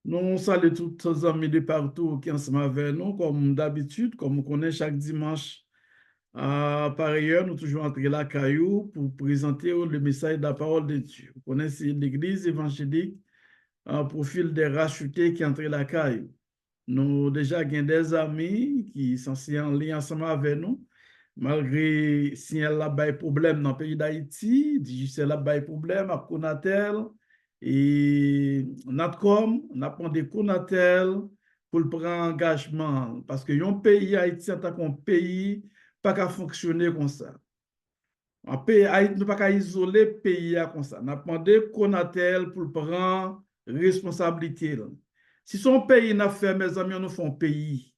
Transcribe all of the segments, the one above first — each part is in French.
Nous saluons tous les amis de partout qui sont ensemble avec nous, comme d'habitude, comme on connaît chaque dimanche. Par ailleurs, nous toujours entrer la caillou pour présenter le message de la parole de Dieu. Vous connaissez l'Église évangélique en profil des rachetés qui entrent la caillou. Nous déjà avons des amis qui sont en lien ensemble avec nous, malgré si elle a des problèmes dans le pays d'Haïti, digicel a des problèmes à Konatel, et Natcom, on apprend des Konatel pour le prendre engagement, parce que un pays Haïti en tant qu'un pays, pas qu'à fonctionner comme ça. Un pays Haïti ne pas qu'à isoler le pays comme ça. On apprend des Konatel pour prendre responsabilité. Si son pays n'a fait, mes amis, nous font pays.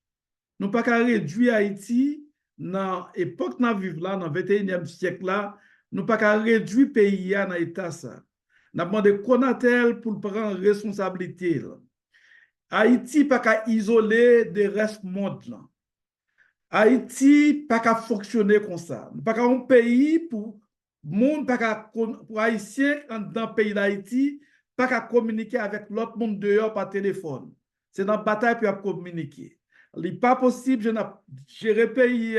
Nous pas qu'à réduire Haïti dans l'époque nous vivons là, dans le 21e siècle là, nous pas qu'à réduire pays dans l'état ça. Nous avons demandé Konatel pour prendre responsabilité. Là. Haïti pas qu'à isoler des restes monde là. Haïti pas qu'à fonctionner comme ça. Nous pas qu'à un pays pour monde pas qu'à pour haïtien dans le pays d'Haïti pas qu'à communiquer avec l'autre monde dehors par téléphone. C'est dans la bataille pour communiquer. Il n'est pas possible de gérer le pays.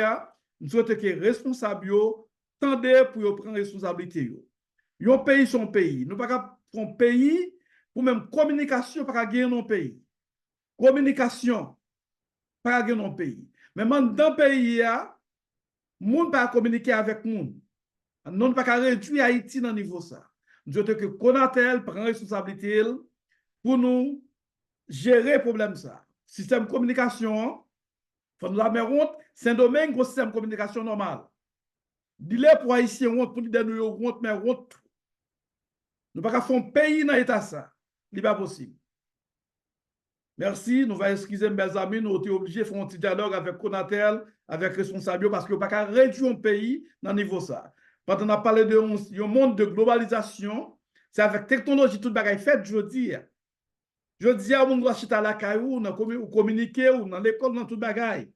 Nous souhaitons que les responsables tendent pour prendre responsabilité. Un pays, son pays. Nous ne pouvons pas prendre un pays pour même communication, pas gagner dans pays. Communication, pas gagner dans pays. Mais dans le pays, le monde ne peut pas communiquer avec le monde. Nous ne pouvons pas réduire Haïti dans le niveau ça. Nous souhaitons que Konatel prenne responsabilité pour nous gérer le problème ça. Système de communication, faut nous la honte, c'est un domaine gros système de communication normal. Dis-le pour haïtien honte, pour dire nous honte, mais honte. Nous ne pouvons pas faire un pays dans l'état ça. Ce n'est pas possible. Merci, nous allons excuser mes amis, nous sommes obligés de faire un petit dialogue avec Konatel, avec responsable, parce que nous ne pouvons pas réduire un pays dans le niveau ça. Quand on a parlé de monde de globalisation, c'est avec technologie tout le bagage fait, je dis. Je dis à mon doit à la caillou, ou communiquer, ou dans l'école, dans tout le bagage.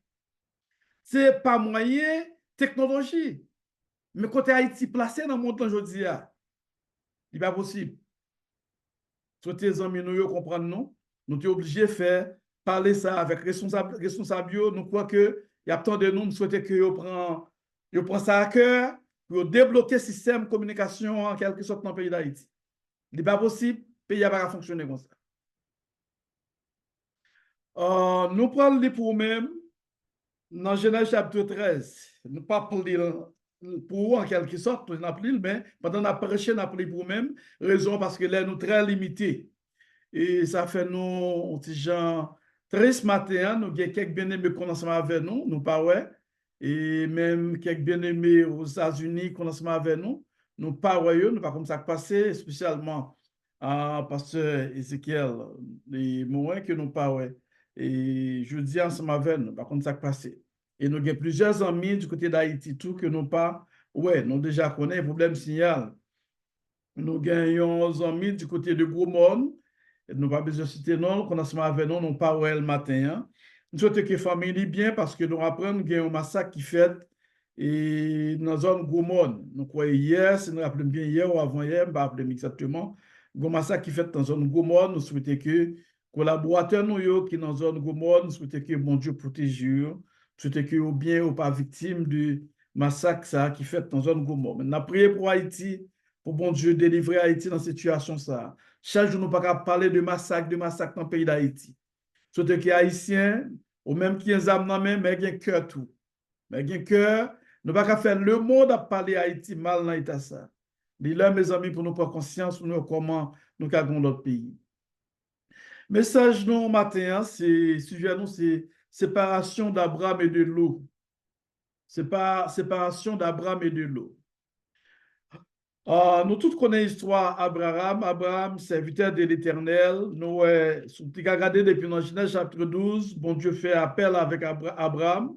Ce n'est pas moyen technologie. Mais côté Haïti placé dans le monde, je dis, ce n'est pas possible. Souhaitez les amis, nous comprendre, nous. Nous sommes obligés de faire parler ça avec responsable, nous croyons que il y a tant de nous, nous souhaitons que vous prend ça à cœur pour débloquer le système de communication en quelque sorte dans le pays d'Haïti. Ce n'est pas possible, le pays n'a pas fonctionner comme ça. Nous prenons pour nous-mêmes dans Genèse chapitre 13. Nous ne pas lire pour en quelque sorte, mais pendant la prêché, nous appelons pour nous-mêmes, raison parce que là, nous très limités. Et ça fait nous, petit gens, très ce matin, nous avons quelques bien-aimés qu'on ensemble avec nous, nous pas ouais. Et même quelques bien-aimés aux États-Unis qu'on ensemble avec nous, nous pas ouais, nous pas comme ça passé, spécialement pasteur Ezekiel, les mots que nous pas ouais. Et je dis ensemble avec nous, pas comme ça passé. Et nous avons plusieurs amis du côté d'Haïti, tout que nous pas, ouais, nous déjà connaissons, problème signal. Nous gagnons des amis du côté de Gros-Monde. Nous pas besoin de citer non, qu'on a ce avec nous, nous pas le matin. Hein. Nous souhaitons que la famille bien parce que nous apprenons qu'il y a un massacre qui fait et dans la zone Gros-Monde. Nous croyons hier, si nous rappelons bien hier ou avant-hier, je ne sais pas exactement, un massacre qui fait dans la zone Gros-Monde. Nous souhaitons que collaborateurs nous qui dans la zone Gros-Monde, nous souhaitons que bon Dieu protège eux. Nous souhaitons que ou bien ou pas victime du massacre ça, qui fait dans la zone Gros-Monde. Maintenant, priez pour Haïti, pour bon Dieu délivrer Haïti dans cette situation ça. Chaque jour, nous ne pouvons pas parler de massacre dans le pays d'Haïti. Surtout que les Haïtiens, ou même qui ont âme dans mais ils ont cœur tout. Mais ils ont cœur, nous ne pouvons pas faire le monde à parler Haïti mal dans l'état ça. Dis-le, mes amis, pour nous prendre conscience de comment nous avons notre pays. Message nous matin, c'est sujet nous, c'est séparation d'Abraham et de l'eau. Séparation d'Abraham et de l'eau. Nous tous connaissons l'histoire Abraham. Abraham, serviteur de l'Éternel. Nous avons regardé depuis dans Genèse chapitre 12. Bon Dieu fait appel avec Abraham.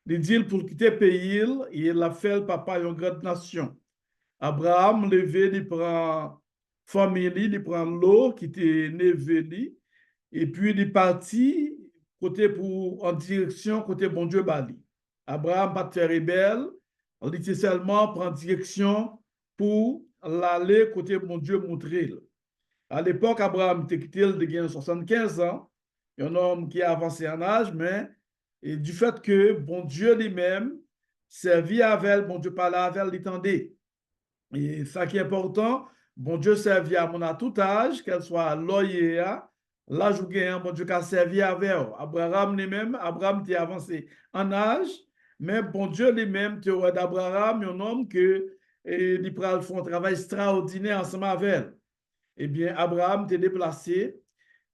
Il dit pour quitter le pays et il a fait le papa d'une grande nation. Abraham, levé, il prend famille, il prend l'eau qui était nevé, et puis il est parti côté pour, en direction côté bon Dieu Bali. Abraham pas faire rebelle, il était seulement prend direction pour l'aller côté mon Dieu montrer. À l'époque, Abraham était quitté de 75 ans, un homme qui a avancé en âge, mais et du fait que bon Dieu lui-même servit avec elle, bon Dieu parlait avec elle, l'étendait. Et ça qui est important, bon Dieu servit à mon à tout âge, qu'elle soit loyer, l'âge ou gagnant, bon Dieu a servi avec elle. Abraham lui-même, Abraham était avancé en âge, mais bon Dieu lui-même, tu vois d'Abraham, un homme que il prend un travail extraordinaire ensemble avec elle. Eh bien, Abraham t'est déplacé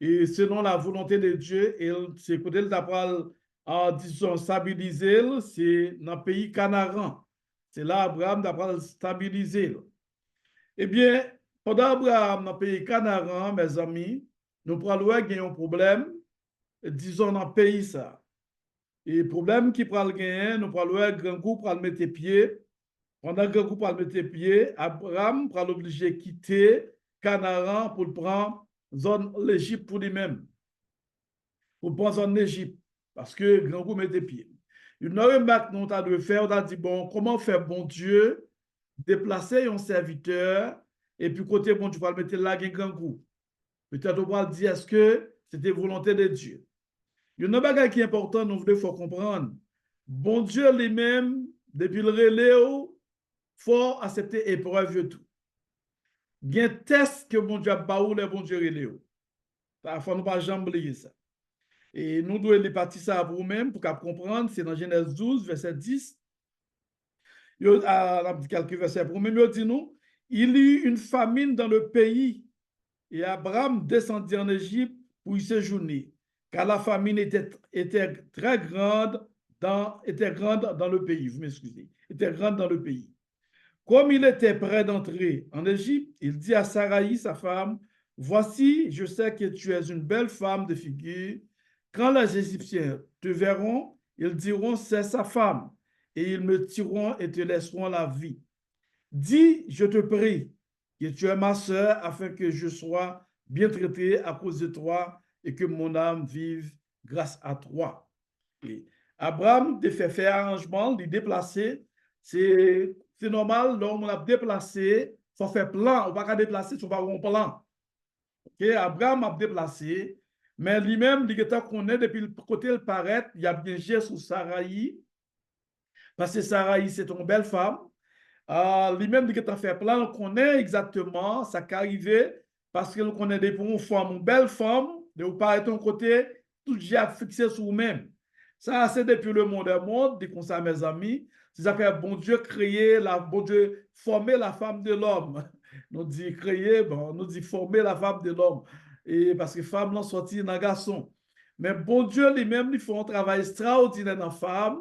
et selon la volonté de Dieu, et c'est côté le en disant stabiliser, c'est dans le pays Canaan. C'est là Abraham d'après stabiliser. Eh bien, pendant Abraham dans le pays Canaan, mes amis, nous prenons un problème, disons dans le pays ça. Et le problème qui prend le gain, nous prenons un grand coup pour le mettre pied. Pendant que grand coup pour le mettre pied, Abraham prend l'obligé de quitter Canaan pour prendre zone l'Égypte pour lui-même. Pour prendre zone l'Égypte. Parce que grand coup mettait pied. Une autre remarque nous avons de faire, on a dit, bon, comment faire bon Dieu déplacer un serviteur et puis côté bon Dieu va le mettre là un grand coup. Peut-être on va dire est-ce que c'était volonté de Dieu. Il y a une chose qui est importante, nous devons comprendre. Bon Dieu lui-même, depuis le relais, faut accepter épreuve de tout. Il y a un test que bon Dieu a baou le bon Dieu relais. Il faut ne pas jamais oublier ça. Et nous devons les partir ça pour nous-mêmes pour comprendre. C'est dans Genèse 12, verset 10. Il y a quelques versets pour nous-mêmes. Il dit nous, il y eut une famine dans le pays et Abraham descendit en Égypte pour y séjourner, car la famine était très grande était grande dans le pays. Vous m'excusez, était grande dans le pays. Comme il était prêt d'entrer en Égypte, il dit à Saraï, sa femme, voici, je sais que tu es une belle femme de figure. Quand les Égyptiens te verront, ils diront, c'est sa femme, et ils me tireront et te laisseront la vie. Dis, je te prie, que tu es ma sœur, afin que je sois bien traité à cause de toi et que mon âme vive grâce à toi. Et Abraham te fait faire arrangement, de déplacer. C'est normal, l'homme l'a déplacé, il faut faire plan. On ne va pas déplacer, il faut pas un plan. Okay? Abraham a déplacé, mais lui-même, il connaît depuis le côté il paraît, il y a bien géré sur Saraï, parce que Saraï, c'est une belle femme. Lui-même, il a fait plan, on connaît exactement ça qui arrivé, parce que nous connaît des une femme, une belle femme, de vous paraître ton côté, tout déjà fixé sur vous-même. Ça, c'est depuis le monde, dit comme ça, mes amis. C'est ça que bon Dieu créer, bon Dieu former la femme de l'homme. Nous dit créer, bon, nous dit former la femme de l'homme. Et parce que femme l'ont sorti dans garçon. Mais bon Dieu lui-même, il fait un travail extraordinaire dans la femme.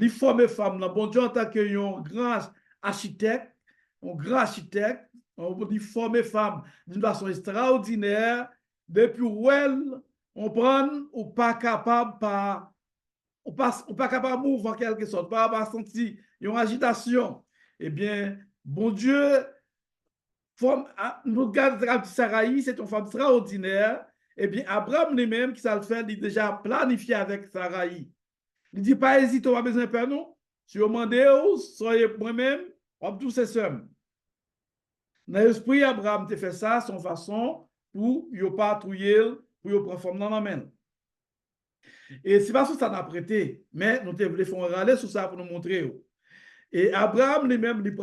Il forme femme. Bon Dieu, en tant qu'un grand architecte, on dit former femme d'une façon extraordinaire. Depuis où on prend ou pas capable par ou pas capable de mouvoir en quelque sorte, pas sentir une agitation. Eh bien, bon Dieu, nous regardons Saraï, c'est une femme extraordinaire. Eh bien, Abraham lui-même, qui ça le fait, il a déjà planifié avec Saraï. Il dit, pas hésiter, on a besoin de faire nous. Si vous demandez, soyez moi-même, on va tous ces sommes. Dans l'esprit, Abraham a fait ça, son façon, pour ne pas trouiller, pour ne prendre forme dans la main. Et c'est pas ça ça n'a prêté, mais nous devons faire un râler sur ça pour nous montrer. Et Abraham lui-même, il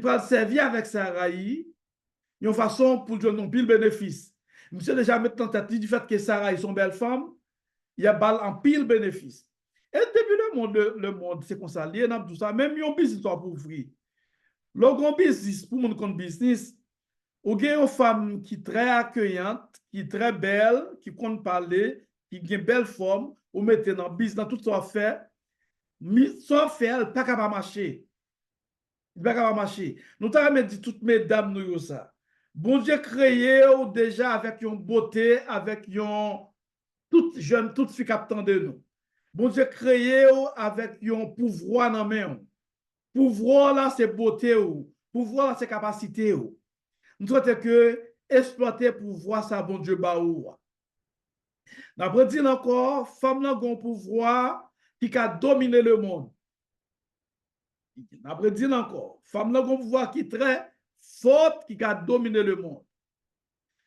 prend servir avec Sarai, une façon pour lui donner pile bénéfice. Monsieur déjà mis en tête du fait que Sarai est une belle femme, il y a balle en pile bénéfice. Et depuis le monde, c'est comme ça, lié dans tout ça, même un business pour ouvrir. Le grand business, pour mon compte business, ou a une femme qui est très accueillante, qui est très belle, qui compte parler, qui a une belle forme, ou mettez dans business, dans tout ça fait, sans faire, elle n'est pas capable de marcher. Il n'est pas capable de marcher. Nous avons dit toutes mesdames, nous ça. Bon Dieu créé déjà avec une beauté, avec une toute jeune, toute fille captant de nous. Bon Dieu créé avec un pouvoir dans la main. Pouvoir là, c'est beauté. Pouvoir là, c'est capacité. Nous souhaitons que exploiter pouvoir ça, bon Dieu, baou. D'après dire encore, femme là, a un pouvoir qui a dominé le monde. D'après dire encore, femme là, a un pouvoir qui est très forte, qui a dominé le monde.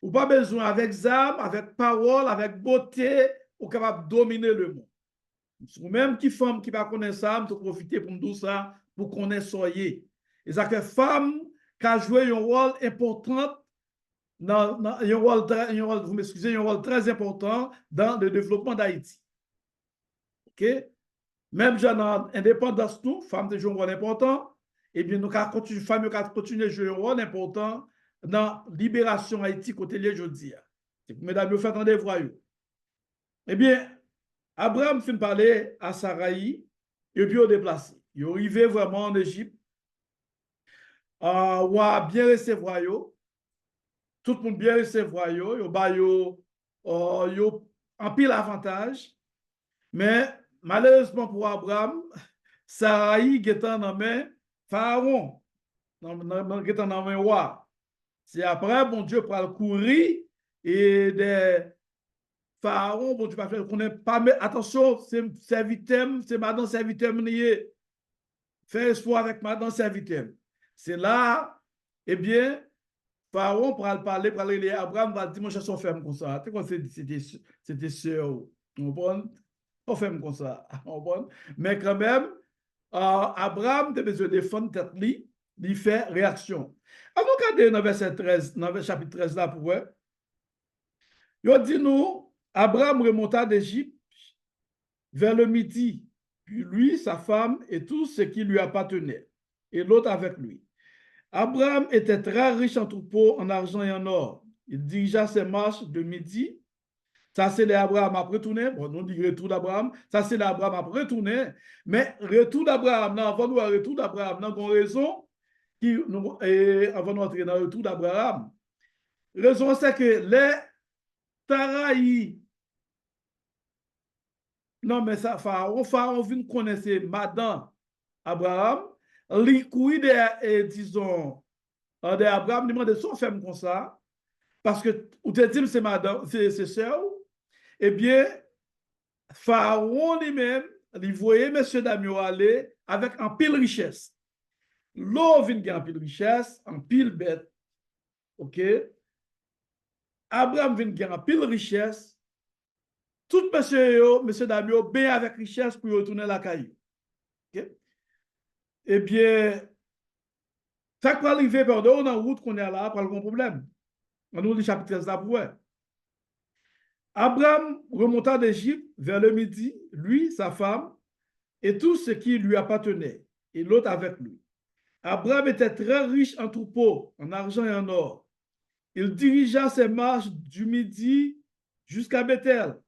Ou pas besoin avec âme, avec parole, avec beauté, ou capable de dominer le monde. Ou même qui femme qui va connaître ça, tu profiter pour nous ça, pour connaître soyez. Et ça fait femme qui a joué un rôle important vous m'excusez, un rôle très important dans le développement d'Haïti. OK? Même dans l'indépendance, nous, femmes de jouer un rôle important, et bien, nous femmes continuer à jouer un rôle important dans la libération Haïti côté lié aujourd'hui. Mesdames, vous faites des voyous. Eh bien, Abraham fin parler à Saraï, et puis au déplacé. Il est arrivé vraiment en Égypte, on a bien recevoir, tout le monde bien recevoir, en pile avantage, mais malheureusement pour Abraham, Saraï est en main Pharaon, est en main roi. C'est après, bon Dieu, pour le courir et des Pharaon, bon Dieu, qu'on n'est pas, mais attention, c'est serviteur, c'est madame serviteur, fait espoir avec madame serviteur. C'est là, eh bien, Pharaon pour le parler, pour aller Abraham va dire, mon cher, on fait comme ça. C'était sûr. On on fait comme ça. Mais quand même, Abraham a besoin de défendre tête lui, il fait réaction. Alors, regardez dans verset 13, dans le chapitre 13 là, pour voir. Il dit nous, Abraham remonta d'Égypte vers le midi, puis lui, sa femme et tout ce qui lui appartenait, et l'autre avec lui. Abraham était très riche en troupeaux, en argent et en or. Il dirigea ses marches de midi. Ça, c'est l'Abraham après retourner. Bon, on dit retour d'Abraham. Ça, c'est l'Abraham après retourner. Mais retour d'Abraham, avant de retour d'Abraham, nous avons raison avant d'entrer dans le retour d'Abraham. Raison, c'est que les Taraï, non, mais ça, Pharaon vient connaître Madame Abraham, lui, disons, d'Abraham, il demande son femme comme ça, parce que, ou te dit, c'est madame, c'est sœur, eh bien, Pharaon lui-même, il voyait M. Damio aller avec un pile richesse. L'eau vient gagner un pile richesse, un pile bête, ok? Abraham vient gagner un pile richesse, tout M. Damio, bien avec richesse pour retourner la caillou. Ok? Eh bien, ça peut arriver, pardon, dans la route qu'on est là, pas le problème. On nous dit chapitre 13 là pour Abraham remonta d'Égypte vers le midi, lui, sa femme, et tout ce qui lui appartenait, et l'autre avec lui. Abraham était très riche en troupeaux, en argent et en or. Il dirigea ses marches du midi jusqu'à Bethel,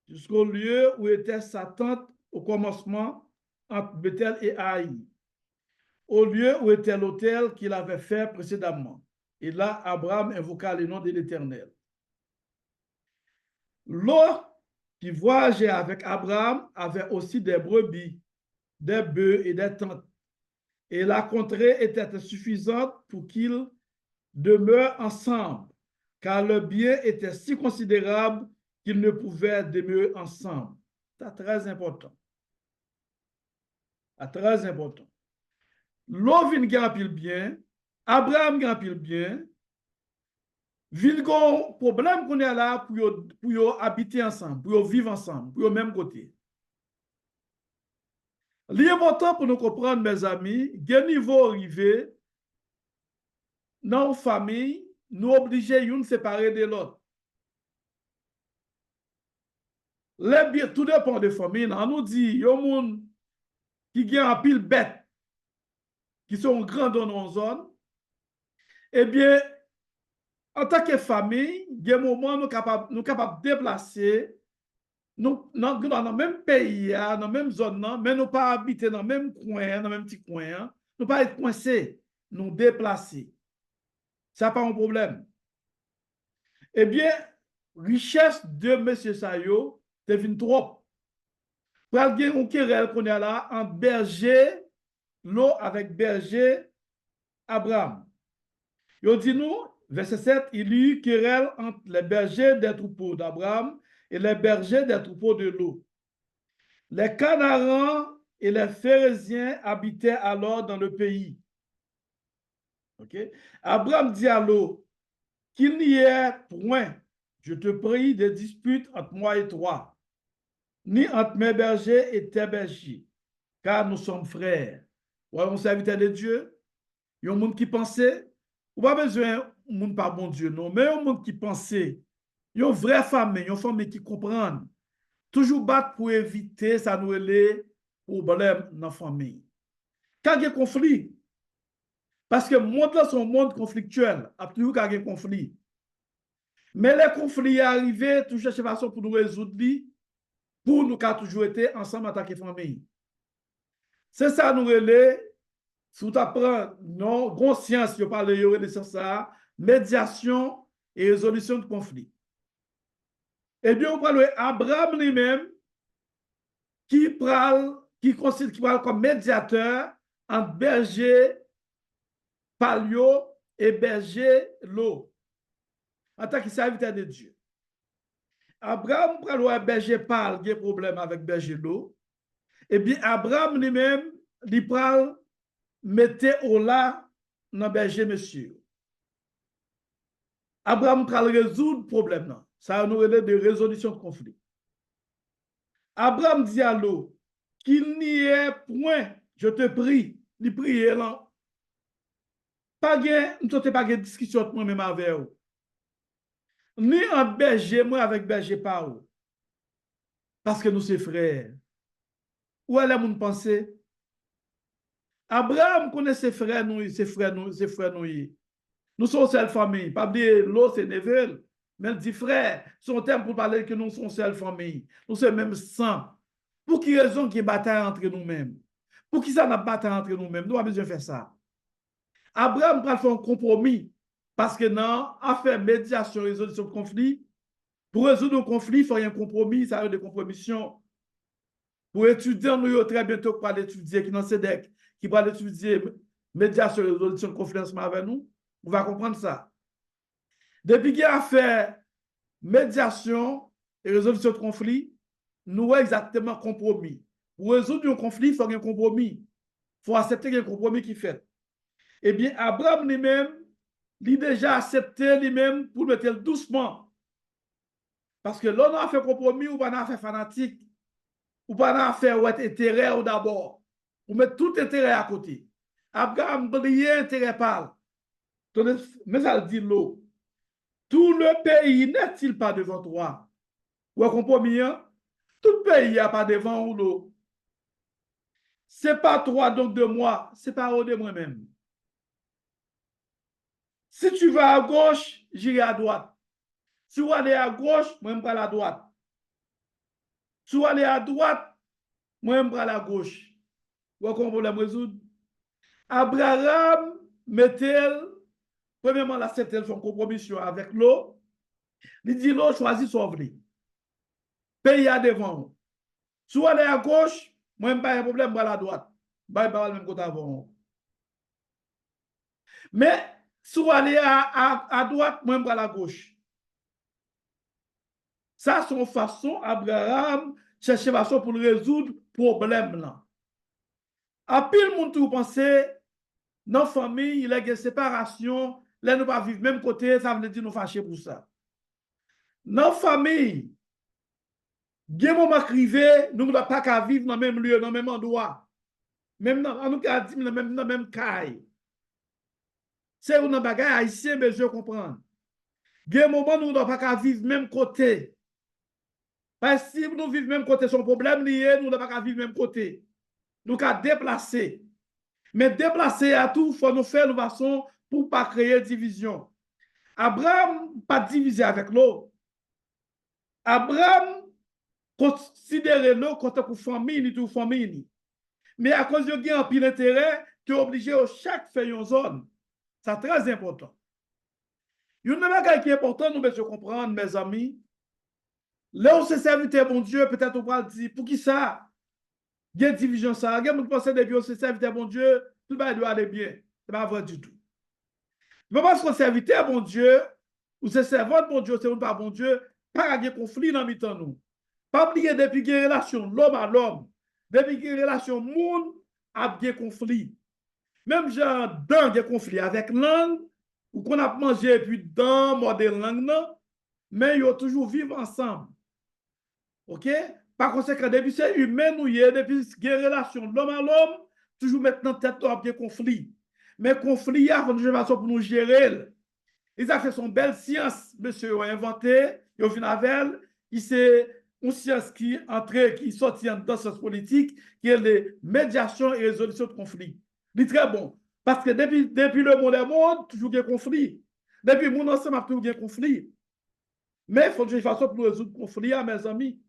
jusqu'au lieu où était sa tente au commencement entre Bethel et Haï, au lieu où était l'autel qu'il avait fait précédemment. Et là, Abraham invoqua le nom de l'Éternel. Lot, qui voyageait avec Abraham, avait aussi des brebis, des bœufs et des tentes. Et la contrée était suffisante pour qu'ils demeurent ensemble, car le bien était si considérable qu'ils ne pouvaient demeurer ensemble. C'est très important. C'est très important. Lot vient gagner le bien, Abraham gagne le bien, vil gon problème qu'on est là pour habiter ensemble, pour vivre ensemble, pour le même côté. L'important pour nous comprendre, mes amis, quel niveau arrivé dans la famille, nous obligés de nous séparer de l'autre. Tout dépend de la famille. On nous dit, il y a des gens qui ont un pile bête, qui sont grands dans nos zones. Eh bien, en tant que famille, il y a des moments où nous sommes capables de déplacer, nous, dans le même pays, dans la même zone, mais nous pas habiter dans le même coin, dans le même petit coin, nous pas être coincés, nous déplacer. Ça n'a pas un problème. Eh bien, richesse de M. Sayo devine trop. Pour aller un querelle qu'on est là entre berger, l'eau avec berger Abraham. Il dit nous, verset 7, il y eut querelle entre les bergers des troupeaux d'Abraham et les bergers des troupeaux de l'eau. Les Canarans et les Phérésiens habitaient alors dans le pays. Okay? Abraham dit à l'eau, qu'il n'y ait point, je te prie, de dispute entre moi et toi, ni entre mes bergers et tes bergers, car nous sommes frères. Ouais, on serviteur de Dieu, il y a un monde qui pensait, ou pas besoin de monde pas bon Dieu, non, mais un monde qui pensait, il y a une vraie famille, une famille qui comprend, toujours battre pour éviter ça nous les problèmes dans la famille. Quand il y a conflit, parce que le monde là, c'est un monde conflictuel, il y a toujours quand il y a conflit. Mais les conflits arrivés, toujours chercher façon pour nous résoudre, pour nous qui toujours été ensemble en tant que famille. C'est ça nous relais, si tu apprends, non, conscience, je parle de ça, médiation et résolution de conflits. Et bien, on parle d'Abraham lui-même, qui parle comme médiateur entre berger Palio et berger Lot, en tant que serviteur de Dieu. Abraham parle un berger Pal, qui a problème avec berger Lot. Et bien, Abraham lui-même, il parle mettez au là dans berger monsieur. Abraham parle résoudre le problème. Ça nous relève de résolution de conflit. Abraham dit à Lot, qu'il n'y ait point, je te prie, il prie là. Pas de discussion entre moi-même avec vous. Ni un berger, moi avec berger pas ou. Parce que nous sommes frères. Où est-ce que vous pensez? Abraham connaît ses frères, nous, ses frères, nous, ses frères, nous. Nous sommes seule famille. Pas dire l'autre, c'est neveu. Mais il dit frère, son terme pour parler que nous sommes seule famille. Nous sommes même sang. Pour qui raison qu'il y a bataille entre nous-mêmes? Pour qui ça n'a bataille entre nous-mêmes? Nous avons besoin de faire ça. Abraham va faire un compromis. Parce que dans affaire médiation, résolution de conflit, pour résoudre un conflit, il faut un compromis, ça veut dire des compromissions. Pour étudier, nous très bientôt pour aller étudier, qui dans CEDEC, qui va étudier médiation et résolution de conflit avec nous, on va comprendre ça. Depuis qu'il y a affaire médiation et résolution de conflit, nous avons exactement compromis. Pour résoudre un conflit, il faut un compromis. Il faut accepter un compromis qui fait. Eh bien, Abraham lui-même, il a déjà accepté lui-même pour le mettre doucement. Parce que là, on a fait compromis ou on a fait fanatique, ou pas faire intérêt d'abord. Ou mettre tout intérêt à côté. Abraham oublié intérêt parle. Mais ça dit l'eau. Tout le pays n'est-il pas devant toi? Ou un compromis, hein? Tout le pays n'est pas devant l'eau. C'est pas toi donc de moi, c'est pas de moi-même. Si tu vas à gauche, j'irai à droite. Si tu vas aller à gauche, moi je vais à droite. Si tu vas aller à droite, moi je vais à gauche. Vous avez un problème résoudre? Abraham met-elle, premièrement, la fait son compromission avec l'eau. Il dit l'eau choisit son vrai. Pays à devant. Si vous allez à gauche, moi je pas un problème, je vais à la droite. Je vais pas le même côté avant. Mais si vous allez à droite, moi je vais à la gauche. Ça, c'est une façon, Abraham chercher façon pour résoudre le problème là. À pile monde tout penser, dans la famille, il y a une séparation, là nous pas vivre même côté, ça veut dire nous fâcher pour ça. Dans la famille, il y a un moment crivé, nous ne pouvons pas vivre dans le même lieu, dans le même endroit. Même dans nous cas dans le même caille. C'est une bagaille haïtien, mais je comprends. Il y a un moment nous ne pouvons pas vivre même côté. Parce que si nous vivons même côté, son problème lié, nous ne pouvons pas vivre même côté. Nous avons déplacer. Mais déplacer à tout, il faut nous faire une façon pour ne pas créer division. Abraham pas divisé avec l'autre. Abraham considère l'autre comme famille, tout famille. Mais à cause de gain en pile intérêt, tu es obligé de chaque faire une zone. C'est très important. Une chose qui est importante, nous devons comprendre, mes amis. Là où c'est serviteur, mon Dieu, peut-être on va dire, pour qui ça? Il y a une division, ça. Il y a une pensée depuis où c'est serviteur, mon Dieu, tout le monde doit aller bien. Ce n'est pas vrai du tout. Mais parce qu'on serviteur, mon Dieu, ou c'est servante, mon Dieu, c'est pas bon Dieu, pas de conflit dans le temps nous. Pas oublier depuis qu'il y a une relation l'homme à l'homme, depuis qu'il y a une relation monde, a bien conflit. Même genre dans des conflits avec langue, ou qu'on a mangé et puis dans modèle langue, mais ils ont toujours vivre ensemble. OK? Par conséquent, depuis c'est humain, nous y est, depuis qu'il y a relation l'homme à l'homme, toujours maintenant tête à bien conflit. Mais conflit, il y a une façon pour nous gérer. Ils ont fait son belle science, monsieur, ont inventé, ils ont vu avec, c'est une science qui entre, qui sortit dans science politique, qui est les médiations et résolution de conflits. C'est très bon. Parce que depuis le monde, toujours il y a conflit. Depuis le monde ensemble, toujours il y a conflit. Mais il faut une façon pour nous résoudre le conflit, mes amis.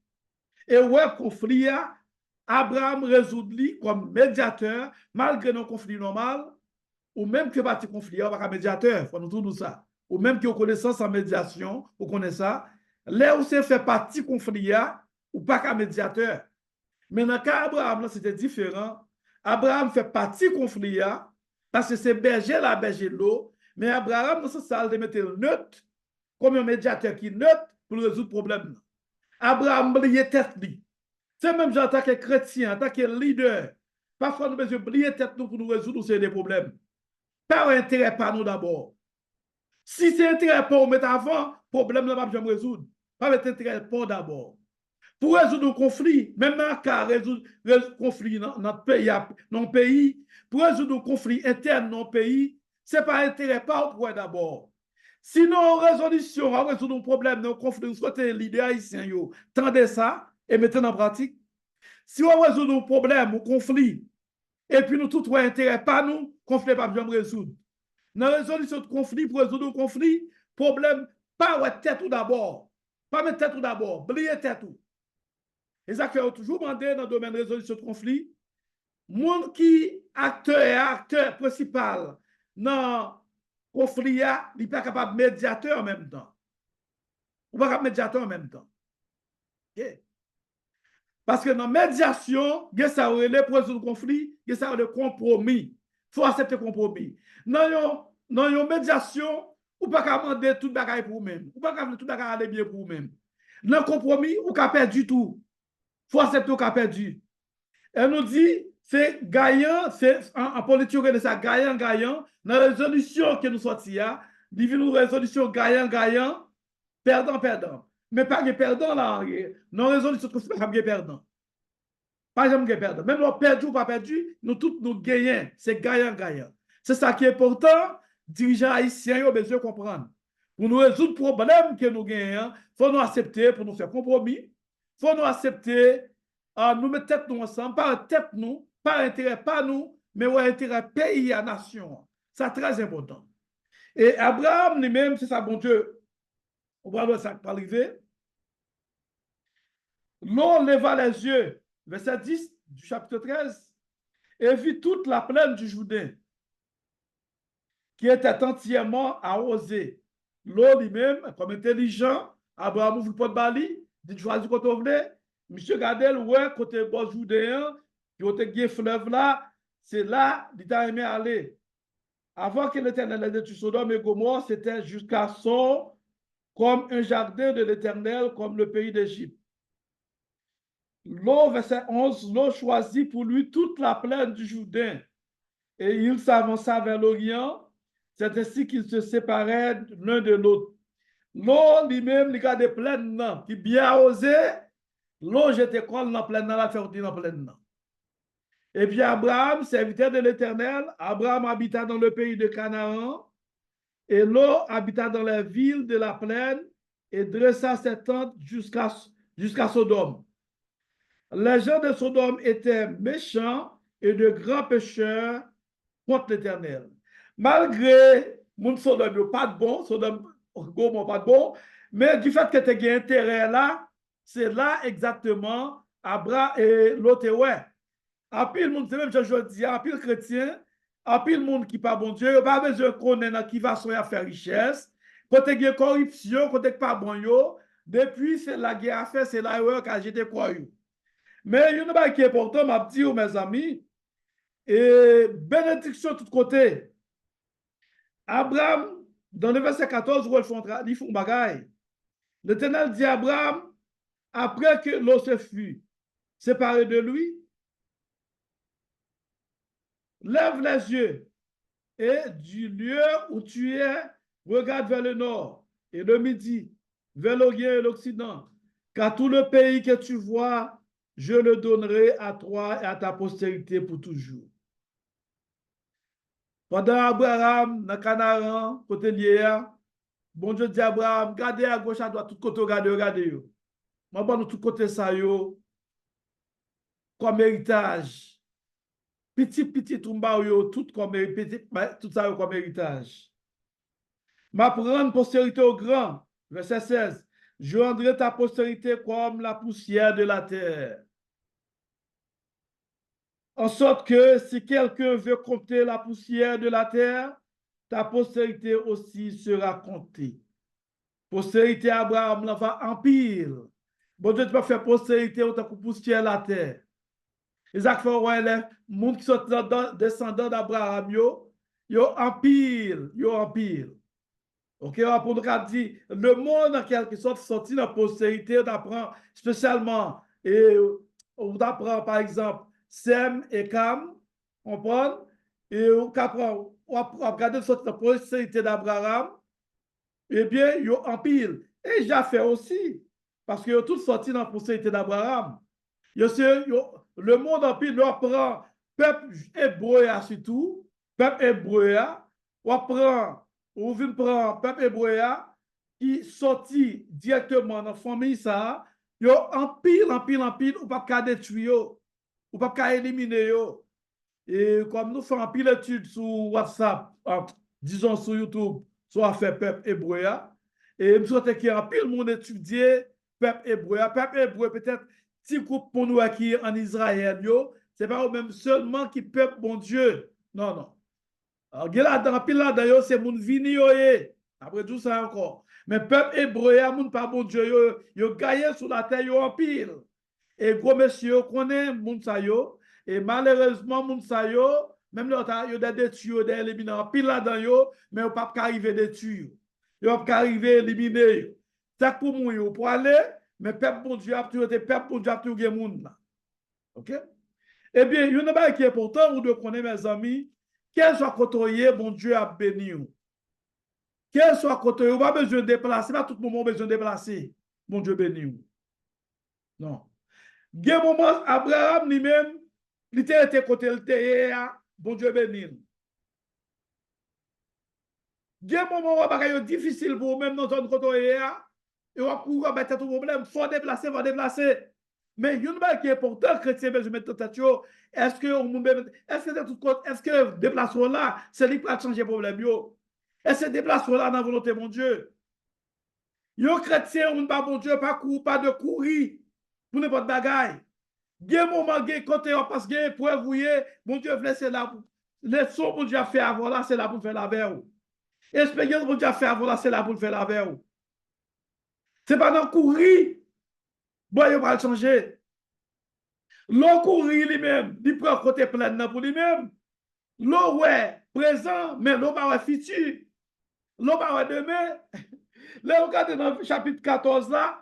Et ouais, conflit, Abraham résout comme médiateur, malgré nos conflits normaux, ou même que parti conflit, on va pas médiateur, il faut nous tout ça. Ou même qui ont connaissance en médiation, vous connaissez ça. Là où c'est fait partie conflit, ou pas qu'un médiateur. Mais dans le cas d'Abraham, c'était différent. Abraham fait partie conflit, parce que c'est berger la berger l'eau. Mais Abraham, dans ce salle, de mettre neutre, comme un médiateur qui est neutre pour résoudre le problème. Abraham oublié tête lui. C'est même en tant que chrétien, en tant que leader. Parfois, nous devons oublier tête nous pour nous résoudre ces problèmes. Pas intérêt par nous d'abord. Si c'est intérêt pour mettre avant, problème ne va pas jamais résoudre. Pas mettre intérêt pour d'abord. Pour résoudre un conflit, même dans le cas résoudre le conflit dans notre pays, pour résoudre un conflit interne dans notre pays, ce n'est pas intérêt par pour d'abord. Sinon, résolution, à résoudre un problème, un conflit, vous souhaitez l'idée haïtien, tendez ça et mettez en pratique. Si on résout un problème, un conflit, et puis nous tout intérêt pas nous, conflit pas bien résoudre. Dans la résolution de conflit, pour résoudre un conflit, problème, pas ouais, tête tout d'abord. Pas mettre tête tout d'abord, oubliez tête tout. Et ça fait toujours demander dans le domaine de résolution de conflit, monde qui acteur principal dans le conflit, il n'est pas capable de médiateur en même temps. Ou pas capable de médiateur en même temps. Okay? Parce que dans la médiation, il y a ça pour résoudre le conflit, il y a ça le compromis. Il faut accepter le compromis. Dans une médiation, ou pas qu'à demander tout le bagage pour vous-même. Ou pas qu'à tout le bagage aller bien pour vous-même. Dans le compromis, ou qu'à perdre du tout. Il faut accepter ou qu'à perdu. Elle nous dit, c'est gagnant, c'est en politique, c'est ça, gagnant. Dans la résolution que nous sortis, il y a une résolution gagnant, perdant. Mais pas de perdant là. Dans la résolution, c'est pas de perdant. Pas jamais perdant. Même si perdu ou pas perdu, nous tous nous gagnons. C'est gagnant. C'est ça qui est important. Dirigeants haïtiens ont besoin de comprendre. Pour nous résoudre le problème que nous gagnons, il faut nous accepter pour nous faire compromis. Il faut nous accepter, nous mettre tête nous ensemble, pas tête nous, pas intérêt, pas nous, mais intérêt pays et nation. C'est très important. Et Abraham lui-même, c'est ça, bon Dieu, on va voir ça pas arriver. L'on leva les yeux, verset 10 du chapitre 13, et vit toute la plaine du Jourdain, qui était entièrement arrosée. L'eau lui-même, comme intelligent, Abraham ouvre le pot de Bali, dit choisir quand on venait. Monsieur Gadel, ouais, côté bon Jourdain, qui est fleuve là, c'est là, il a aimé aller. Avant que l'Éternel ait détruit Sodome et Gomorrhe, c'était jusqu'à son, comme un jardin de l'Éternel, comme le pays d'Égypte. L'eau, verset 11, l'eau choisit pour lui toute la plaine du Jourdain. Et il s'avança vers l'Orient. C'est ainsi qu'ils se séparaient l'un de l'autre. L'eau lui-même, il a des plaines qui bien osé. L'eau j'étais colle dans la plaine, la faire dans la plaine. Et puis Abraham, serviteur de l'Éternel, Abraham habita dans le pays de Canaan. Et l'eau habita dans les villes de la plaine et dressa ses tentes jusqu'à Sodome. Les gens de Sodome étaient méchants et de grands pécheurs contre l'Éternel. Malgré mon Sodome, pas de bon, Sodome, pas de bon, mais du fait que tu as intérêt là, c'est là exactement Abraham et l'autre, ouais. En pile monde, c'est même je dis, en pile chrétien, en pile monde qui pas bon Dieu, il n'y a pas besoin de connaître qui va à faire richesse, côté de corruption, côté pas bon yo, depuis c'est la guerre à faire, c'est là où j'étais quoi. Mais il y a une chose qui est important, m'a dit, mes amis, et bénédiction de tous côtés. Abraham, dans le verset 14, où ils font bagaille. L'Éternel dit à Abraham, après que l'eau se fut séparée de lui, lève les yeux et du lieu où tu es, regarde vers le nord et le midi, vers l'Orient et l'Occident, car tout le pays que tu vois, je le donnerai à toi et à ta postérité pour toujours. Pendant Abraham, dans Canaan, côté lié, bon Dieu dit à Abraham, regardez à gauche, à droite, tout côté, regardez, regardez. Moi, bon, tout côté ça, yo, comme héritage. Petit, tout mba yo, tout comme petit, tout ça yo comme héritage. Ma prendre postérité au grand, verset 16. Je rendrai ta postérité comme la poussière de la terre. En sorte que si quelqu'un veut compter la poussière de la terre, ta postérité aussi sera comptée. Postérité Abraham la va empire. Bon Dieu, tu vas faire postérité autant que poussière de la terre. Isaac fait ouais, les gens qui sont descendants d'Abraham, yo empire, yo empire. Ok, pour nous dire, le monde en quelque sorte sorti de la postérité, on apprend spécialement, et on apprend par exemple Sem et Cam, on prend, et on apprend, on regarde sorti de la postérité d'Abraham, eh bien, ils ont empile. Et Japheth aussi, parce qu'ils ont tous sorti dans la postérité d'Abraham. Le monde empire, on prend peuple hébreu surtout, peuple hébreu, on prend ou vient prendre peuple hébreu qui sorti directement dans la famille ça, yo empile, ou pas qu'à détruire, ou pas qu'à éliminer yo. Et comme nous faisons un pile d'études sur WhatsApp, disons sur YouTube, soit fait peuple hébreu, et je souhaite qu'il y ait un pile monde étudié peuple hébreu peut-être petit groupe pour nous qui en Israël, c'est pas même seulement qui peuple bon Dieu. Non, non. Alors, là, dans pile là d'ailleurs, c'est mon vini après tout ça encore. Mais peuple hébreu, mon pas bon Dieu, yo gagné sur la terre, yo en pile. Et gros monsieur connaît moun sa yo, et malheureusement moun sa yo, même là yo des détruits, des éliminés en pile là dedans yo, mais yo pas arriver détruire. Yo pas arriver éliminer. C'est pour moi yo pour aller, mais peuple bon Dieu a toujours été peuple bon Dieu a toujours moun là. OK? Eh bien, il y a une chose qui est important, vous devez connaître mes amis, quel soit côté bon Dieu a béni ou. Quel soit côté, vous pas besoin de déplacer, pas tout le monde besoin de déplacer. Bon Dieu béni ou. Non. Il y a un moment, Abraham lui-même, il était côté le terre, bon Dieu béni. Il y a un moment où c'est difficile pour vous-même dans zone côté, et on court à tout problème, faut déplacer, faut déplacer. Mais il y a une chose qui est importante, chrétien, je mets tête, est-ce que déplacement là, c'est lui qui va changer le problème? Est-ce que déplacement là dans la volonté de mon Dieu? Yo chrétien, on pas bon Dieu, pas de courir pour n'importe bagaille. Il y a un moment côté parce que pour vous mon Dieu c'est là les sons que Dieu a fait avant là, c'est là pour faire la veille. L'expérience que Dieu a fait avant là, c'est là pour faire la veille. C'est pas dans courir. Bon, il va changer. L'eau courir lui-même, il prend côté plein pour lui-même. L'eau ouais, présent, mais l'eau va futur. L'eau va demain. Là, regardez dans le chapitre 14 là,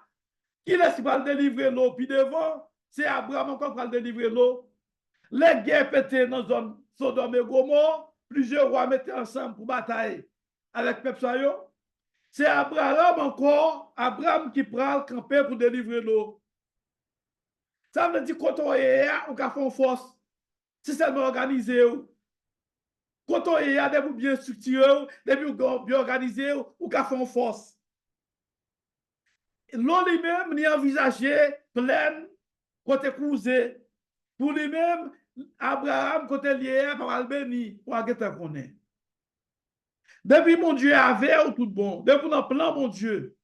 qui est-ce qui va délivrer l'eau? Puis devant, c'est Abraham encore qui va délivrer l'eau. Les guerres pétaient dans la zone Sodome et Gomorrhe, plusieurs rois mettaient ensemble pour batailler avec Pepsayo. C'est Abraham encore, Abraham qui prend le campé pour délivrer l'eau. Ça veut dire quand on est là, on a fait force. C'est seulement organisé. Quand on est là, des bien structurés, des bien organisés, on a fait force. L'eau lui-même, ni envisagé pleine, côté cousé. Pour lui-même, Abraham, côté lié, par le béni, pour avoir connaît. Depuis mon Dieu avait tout bon. Depuis dans plan mon Dieu.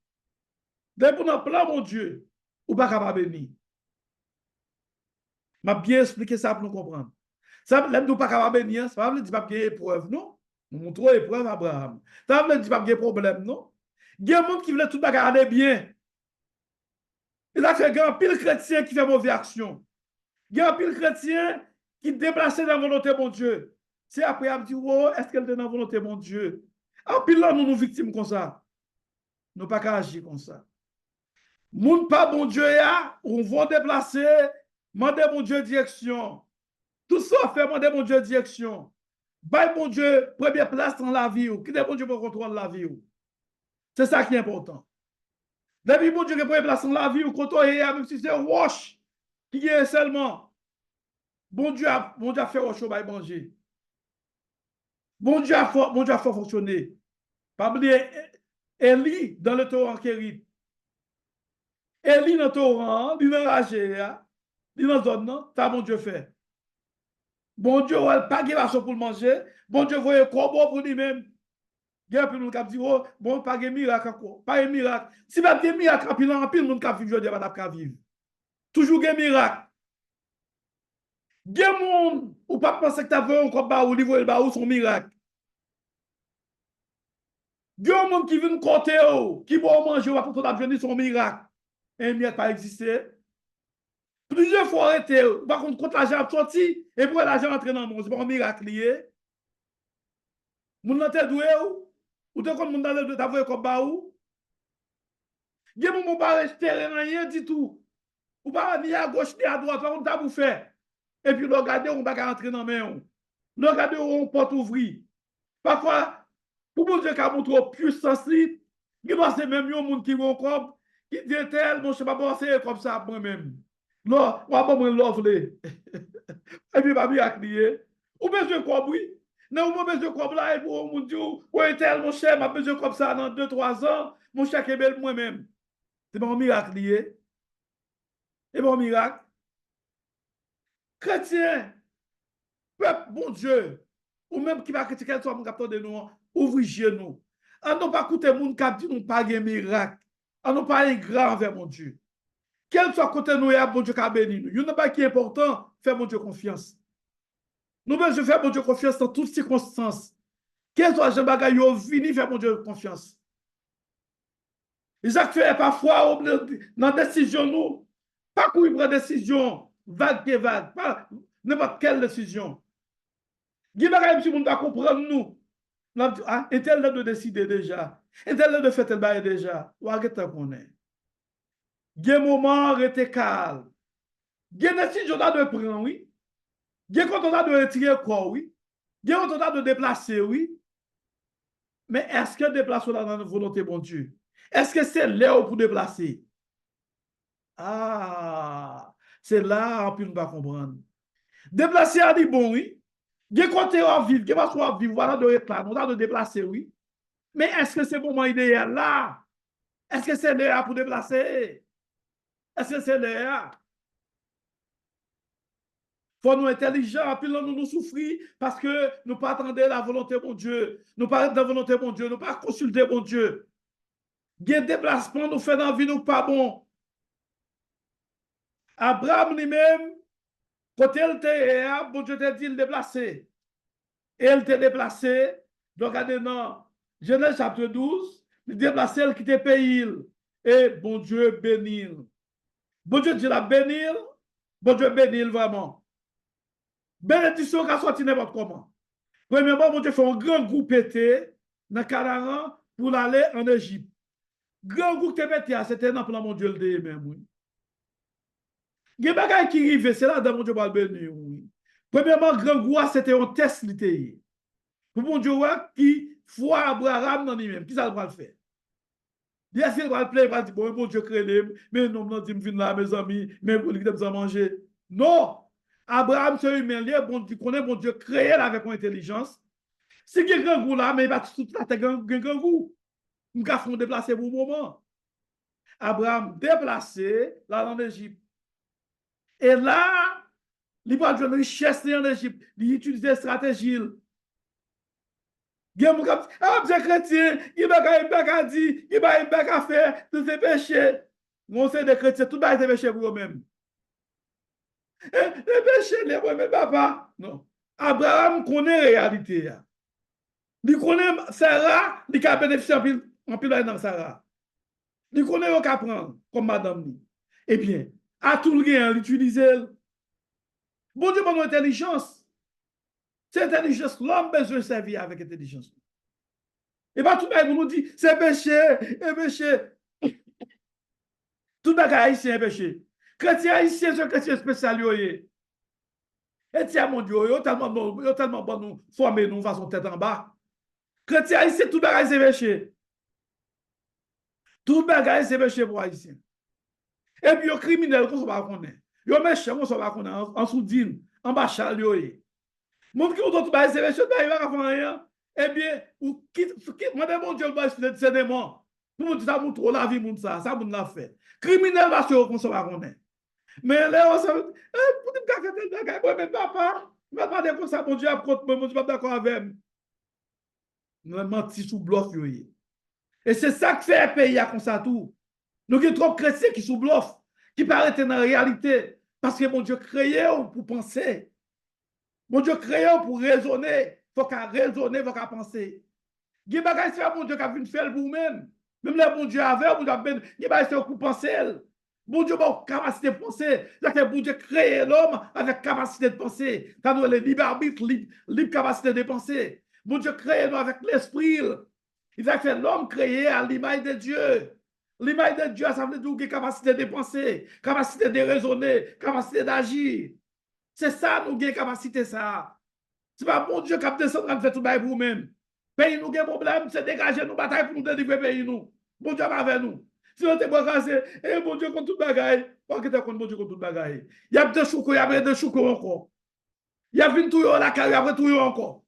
Depuis dans plan mon Dieu. Ou pas capable béni. M'a bien expliqué ça pour nous comprendre. Ça veut dire pas capable béni, ça veut dire pas qu'il y a épreuve, non? Nous montrons épreuve à Abraham. Ça veut dire pas qu'il y a problème, non? Il y a des gens qui veulent tout bagarrer bien. Il a fait un pile chrétien qui fait mauvaise action. Il y a un pile chrétien qui déplace dans la volonté de mon Dieu. C'est après, il me dit, oh, est-ce qu'elle est dans la volonté de mon Dieu? En pile là, nous nous victimes comme ça. Nous pas qu'à agir comme ça. Moun pas bon Dieu, on va déplacer, demander mon Dieu direction. Tout ça fait demander mon Dieu direction. Bye mon Dieu, première place dans la vie. Qui est bon Dieu pour contrôler la vie? C'est ça qui est important. Depuis bon Dieu qui prend place dans la vie, ou quand on est, même si c'est roche, qui est seulement, bon Dieu a fait roche au manger. Bon Dieu a fait fonctionner. Pas oublier, Élie dans le torrent Kérit. Élie dans le torrent, il est enragé, il est dans la zone, ça bon Dieu fait. Bon Dieu, il pas de façon pour le manger. Bon Dieu, voyez corbeau pour lui-même. Il y a plus de gens qui disent, oh, bon, pas de miracle encore. Pas de miracle. Si pas de miracle, il y a plus de gens qui vivent, il pas vivre. Toujours des miracles. Il y a des gens ou pas penser que tu as vu un combat ou livre le son miracle. Il y a des gens qui viennent côté, qui vont manger ou pas pour ton son miracle. Un miracle pas existé. Plusieurs fois arrêté. Par contre, quand l'argent a sorti, et pour l'argent entrer dans le monde, c'est pas un miracle lié. Moun nan te doué ou te kon moun dans le t'avoué comme ba ou. Il y a des gens qui pas rester rien du tout. Ou pas ni à gauche ni à droite, par contre, t'as fait. Et puis, regardez, on va rentrer dans la main. Regardez, on porte ouvrir. Parfois, pour mon Dieu, quand on trouve puissance, il doit ser même un monde qui vont comme, qui dit tel, mon je ne sais pas penser comme ça moi-même. Non, on va pas me l'offrir. Et puis, ma vie a crié. Ou besoin comme oui. Non, ou besoin comme là, et pour mon Dieu, ou tel, mon cher, m'a besoin comme ça dans 2-3 ans, mon cher qui est belle moi-même. C'est pas un miracle lié. C'est pas un miracle. Chrétien, peuple, bon Dieu, ou même qui va critiquer soit mon capteur de nous, ouvrez genoux. On n'a pas écouté mon cap dit nous pas de miracle. On n'a pas un grand envers mon Dieu. Quel soit côté nous, il y a bon Dieu qui a béni nous. Il n'y a pas qui est important, faire mon Dieu confiance. Nous devons faire mon Dieu confiance dans toutes circonstances. Quel soit Jean Bagay, vini faire mon Dieu confiance. Jacques fait parfois dans la décision, nous, pas qu'on prend décision vague et vague, pas n'importe quelle décision. Il y a des gens qui comprendre nous. Ah, et tel de décider déjà. Et tel de faire tel bail déjà. Ou à qu'on est. Il y a un moment rester calme. Il y a des décisions de prendre, oui. Il y a quand on a de retirer quoi, oui. Il y a quand on a de déplacer, oui. Mais est-ce que déplacer dans la volonté, bon Dieu? Est-ce que c'est là pour déplacer? Ah, c'est là qu'on ne peut pas comprendre. Déplacer a dit bon, oui. Il y a quand on va vivre, il y a pas vivre, voilà de réclamer, on a de déplacer, oui. Mais est-ce que c'est le moment idéal là? Est-ce que c'est là pour déplacer? Est-ce que c'est là? Il faut nous intelligents, puis là, nous souffrir parce que nous pas attendre la volonté de mon Dieu. Nous pas être dans la volonté de mon Dieu. Nous pas consulter mon Dieu. Il y a des déplacements, nous fait dans la vie, nous pas bon. Abraham lui-même, quand il était, bon Dieu t'a dit le déplacer. Et il t'a déplacé. Donc, regardez dans Genèse chapitre 12, il déplacé, il quittait pays. Et bon Dieu bénit. Bon Dieu dit la bénir. Bon Dieu bénit vraiment. Bénédiction qui a sorti n'importe comment. Premièrement, bon Dieu fait un grand groupe pété dans Canaan pour aller en Égypte. Grand groupe qui pété, c'était dans le plan mon Dieu le même. Oui. Il y a des choses qui arrivent, c'est là dans mon Dieu va le bénir. Oui. Premièrement, grand groupe, c'était un test littéraire. Pour mon Dieu, qui foi Abraham dans lui-même. Qui ça va le faire? Bien sûr, il va le plaire, il va dire, bon Dieu crée mais non, non, dis moi là, mes amis, mais vous voulez que manger. Non! Abraham, c'est humain, bon, qui connaît mon Dieu, créé avec mon intelligence. Si il y a un grand goût là, mais il va tout la tête un grand goût. Nous avons déplacé pour le moment. Abraham déplacé là en Égypte. Et là, il va jouer une richesse en Égypte. Il utilise des stratégies. Il y a des gens qui chrétien, il va dire, il va faire tous ces péchés. On sait des chrétiens, tout va être péché pour eux-mêmes. Les péchés, les eux-mêmes, papa. Non. Abraham connaît la réalité. Il connaît Sarah, il a bénéficié en pile dans Sarah. Il connaît ce qu'il prendre comme madame. Eh bien, à tout le gain, l'utiliser. Bon Dieu, mon intelligence. C'est intelligence, l'homme a besoin de servir avec intelligence. Et pas tout le monde nous dit, c'est péché, c'est péché. Tout le monde haïtien est péché. Chrétien haïtien, c'est un chrétien spécial. Et tiens, mon Dieu, il est tellement bon nous former nous façon tête en bas. Chrétien haïtien, tout le monde c'est péché. Tout bagage, c'est péché pour Haïtien. Et puis, les criminels, qu'on ne va pas connaître. Les méchants, qu'on ne va pas connaître. En soudine, en bas, chalioé. Moun qui ou d'autres bagage, c'est péché, il va pas faire rien. Eh bien, ou quitte, moi, mon Dieu, le bagage, c'est des morts. Pour nous dire, ça montre trop la vie, moun ça moun l'a fait. Criminel, va se qu'on ne va pas connaître. Mais là, on s'est dit, pour dire que c'est un bagage, mais papa, je ne vais pas dire comme ça, mon Dieu, mon Dieu, pas d'accord avec moi. Nous avons menti sous bluff. Et c'est ça qui fait un pays comme ça tout. Nous avons trop chrétiens qui sous bluff, qui paraissent dans la réalité. Parce que mon Dieu créé pour penser. Mon Dieu créé pour raisonner. Il faut qu'à raisonner, il faut qu'à penser. Il y a des choses que mon Dieu a vu faire pour vous-même. Même là, mon Dieu avait, mon Dieu a bien, il y a des choses pour penser. Mon Dieu a une capacité de penser. C'est-à-dire que mon Dieu a créé l'homme avec capacité de penser. Quand nous avons le libre arbitre, libre capacité de penser. Mon Dieu a créé nous avec l'esprit. Il a fait l'homme créé à l'image de Dieu. L'image de Dieu, ça veut dire qu'il a capacité de penser, capacité de raisonner, capacité d'agir. C'est ça, nous avons capacité, ça. Ce n'est pas mon Dieu qui a descendu de faire tout pour vous-même. Pays nous avons problème, c'est dégager nous bataille pour nous délivrer le pays nous. Bon Dieu avec nous. Si on te voit casser, et bon Dieu contre toute bagaille, pas que tu contre bon Dieu contre toute bagaille. Il y a des choucos, il y a des choucos encore. Il y a une touille la carrière, après touille encore.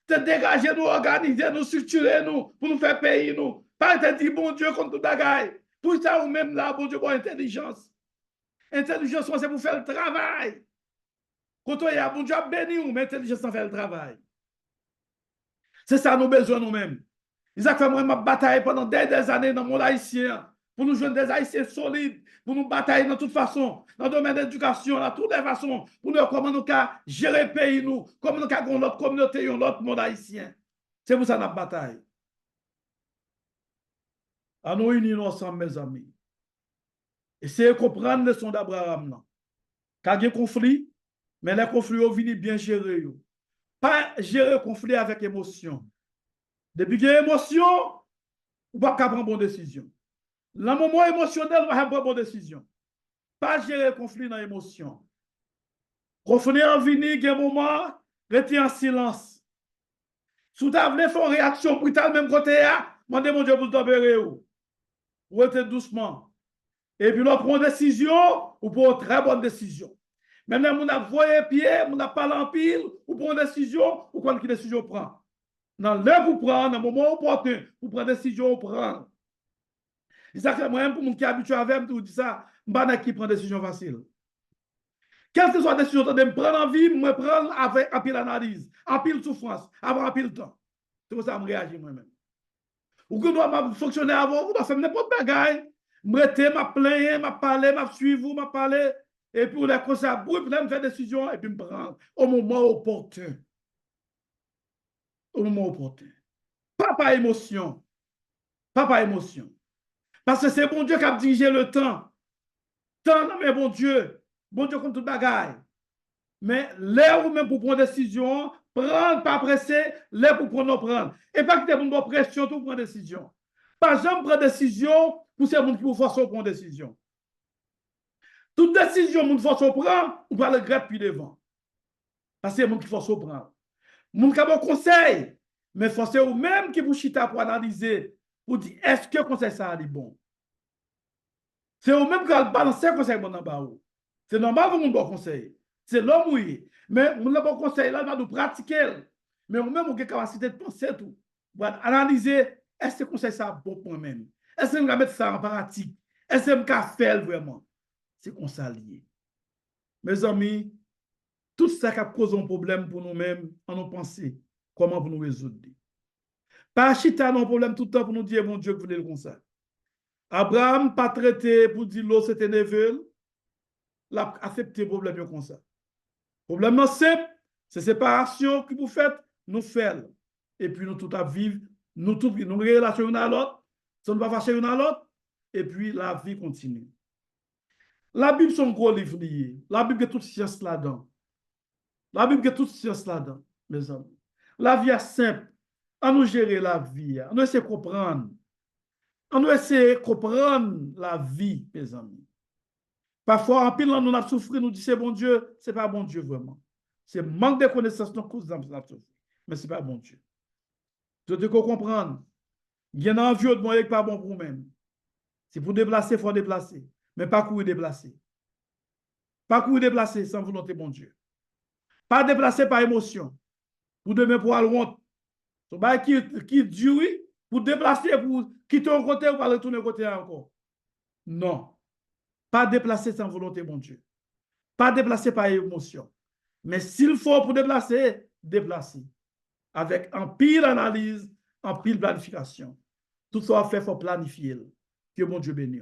C'est dégager nous, organiser nous, structurer nous, pour nous faire payer nous. Pas te dire bon Dieu contre toute bagaille. Pour ça, ou même là, bon Dieu, bon intelligence. Intelligence, c'est pour faire le travail. Quand on y a bon Dieu béni, mais intelligence, ça fait le travail. C'est ça nous besoin nous-mêmes. Ils ont fait moi ma bataille pendant des années dans le monde haïtien pour nous joindre des haïtiens solides, pour nous batailler de toute façon, dans le domaine de l'éducation, de toutes les façons, pour nous comment nous gérer le pays, nous, comment nous avons notre communauté, notre monde haïtien. C'est pour ça notre bataille. À nous unir ensemble, mes amis. Essayez de comprendre le son d'Abraham. Quand il y a un conflit, mais les conflits ont venu bien gérer. Pas gérer le conflit avec émotion. Depuis qu'il y a émotion, on ne peut pas prendre une bonne décision. Dans le moment émotionnel, on va prendre une bonne décision. Pas gérer le conflit dans l'émotion. Conflit en vini, il y a un moment, rester en silence. Si vous avez fait une réaction brutale, même côté, demandez mon Dieu pour t'opérer. Ou restez doucement. Et puis, on prend une décision, ou pour une très bonne décision. Maintenant, on a voyé pied, on a parlé en pile, ou pour une décision, ou quelle décision on prend. Dans l'heure pour prendre, dans le moment opportun, pour prendre une décision, on prend. C'est moi-même, pour mon qui est habitué avec moi, dis ça, je ne sais pas qui prend une décision facile. Quelle que soit la décision que je prends en vie, je me prends avec un pile analyse, un pile souffrance, avant un pile temps. C'est pour ça que je réagis moi-même. Ou que je dois fonctionner avant, je dois faire n'importe quoi bagaille. Je me plaindre, je parler, je suivre, je parler. Et puis, les conseils, je faire des décisions et puis je me prends au moment opportun. Au moment opportun. Pas par émotion. Pas par émotion. Parce que c'est bon Dieu qui a dirigé le temps. Temps, mais bon Dieu comme toute bagaille. Mais l'air ou même pour prendre des décisions, prendre, pas presser, l'air pour prendre. Et pas que tu aies une pression pour prendre des décisions. Pas jamais prendre des décisions pour ces gens qui vous forcent à prendre des décisions. Toute décision que vous forcez à prendre, vous allez le regretter puis devant. Parce que c'est les gens qui forcent à prendre. Vous avez un conseil, mais forcez vous même qui vous chita pour analyser, pour dire est-ce que le conseil ça est bon. C'est vous-même qui allez balancer le conseil bon dans bas. C'est normal que vous avez un bon conseil. C'est l'homme, oui. Mais vous avez un bon conseil, là, va nous pratiquer. Mais vous-même, vous avez la capacité de penser tout. Vous allez analyser est-ce que le conseil ça bon pour moi-même. Est-ce que je vais mettre ça en pratique. Est-ce que je vais faire vraiment. C'est qu'on s'allie. Mes amis, tout ça qui cause un problème pour nous-mêmes, en nous penser comment pour nous résoudre. Pas chita non problème tout le temps pour nous dire, mon Dieu, que vous voulez le comme ça. Abraham pas traité pour dire l'eau c'était neveu, l'a accepté le problème comme ça. Le problème simple, c'est séparation que vous faites, nous faisons. Et puis nous tout à vivre, nous tout nous relation une à l'autre, ça ne va pas fâcher une à l'autre, et puis la vie continue. La Bible c'est un gros livre lié. La Bible est toute science là-dedans. La Bible est toute science là-dedans, mes amis. La vie est simple. On nous gérer la vie. On nous essayer de comprendre. On nous essayer de comprendre la vie, mes amis. Parfois, en pile, nous avons souffert, nous disons c'est bon Dieu, ce n'est pas bon Dieu vraiment. C'est manque de connaissances que nous avons souffert. Mais ce n'est pas bon Dieu. Je te comprendre. Il y a une envie de moi qui n'est pas bon pour vous-même. C'est pour déplacer, il faut déplacer. Mais pas courir déplacer. Pas courir déplacer sans volonté, bon Dieu. Pas déplacer par émotion. Pour demain, pour aller honte. So, bah, qui dure, pour déplacer, pour quitter un côté ou pas retourner au côté encore. Non. Pas déplacer sans volonté, mon Dieu. Pas déplacer par émotion. Mais s'il faut pour déplacer, déplacer. Avec un pile analyse, un pile planification. Tout ça à faire, il faut planifier. Que mon Dieu bénisse.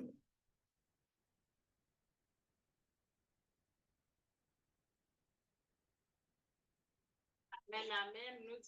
Amen, amen.